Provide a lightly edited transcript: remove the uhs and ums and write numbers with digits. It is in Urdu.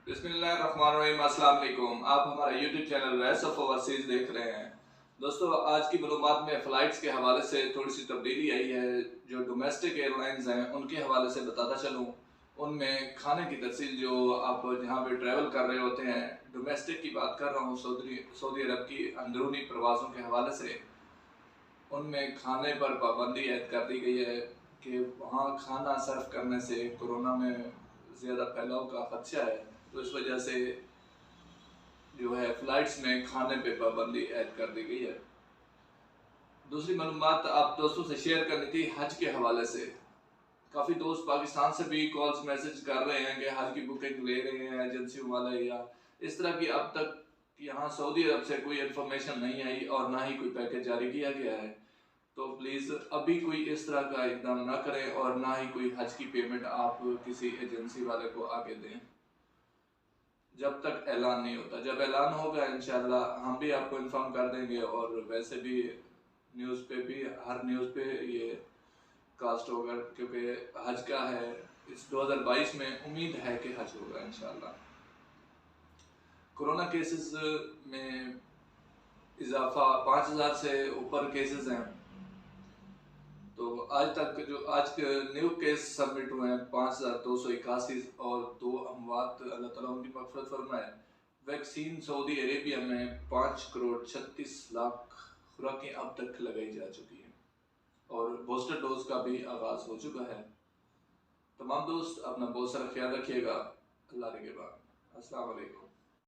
بسم اللہ الرحمن الرحیم۔ السلام علیکم، آپ ہمارا YouTube channel voice of overseas دیکھ رہے ہیں۔ دوستو، آج کی معلومات میں فلائٹس کے حوالے سے تھوڑی سی تبدیلی آئی ہے۔ جو ڈومیسٹک ایئر لائنز ہیں ان کے حوالے سے بتاتا چلوں، ان میں کھانے کی تفصیل جو آپ جہاں پہ ٹریول کر رہے ہوتے ہیں، ڈومیسٹک کی بات کر رہا ہوں، سعودی عرب کی اندرونی پروازوں کے حوالے سے، ان میں کھانے پر پابندی عائد کر دی گئی ہے کہ وہاں کھانا سرو کرنے سے کورونا میں زیادہ پھیلاؤ کا خدشہ ہے، تو اس وجہ سے جو ہے فلائٹس میں کھانے پہ پابندی عائد کر دی گئی ہے۔ دوسری معلومات آپ دوستوں سے شیئر کرنی تھی حج کے حوالے سے۔ کافی دوست پاکستان سے بھی کالز میسج کر رہے ہیں کہ حج کی بکنگ لے رہے ہیں ایجنسیوں والے، یا اس طرح کی اب تک یہاں سعودی عرب سے کوئی انفارمیشن نہیں آئی اور نہ ہی کوئی پیکج جاری کیا گیا ہے، تو پلیز ابھی کوئی اس طرح کا اقدام نہ کریں اور نہ ہی کوئی حج کی پیمنٹ آپ کسی ایجنسی والے کو آگے دیں جب تک اعلان نہیں ہوتا۔ جب اعلان ہوگا انشاءاللہ ہم بھی آپ کو انفارم کر دیں گے، اور ویسے بھی نیوز پہ بھی، ہر نیوز پہ یہ کاسٹ ہوگا، کیونکہ حج کا ہے اس 2022 میں، امید ہے کہ حج ہوگا انشاءاللہ۔ کرونا کیسز میں اضافہ، 5000 سے اوپر کیسز ہیں، تو آج تک جو آج کے نیو کیس سبمٹ ہوئے ہیں 5281، اور 2 اموات، اللہ تعالیٰ ان کی مغفرت فرمائے۔ ویکسین سعودی عربیہ میں 5,36,00,000 خوراکیں اب تک لگائی جا چکی ہیں، اور بوسٹر ڈوز کا بھی آغاز ہو چکا ہے۔ تمام دوست اپنا بہت سارا خیال رکھیے گا، اللہ نگہبان، السلام علیکم۔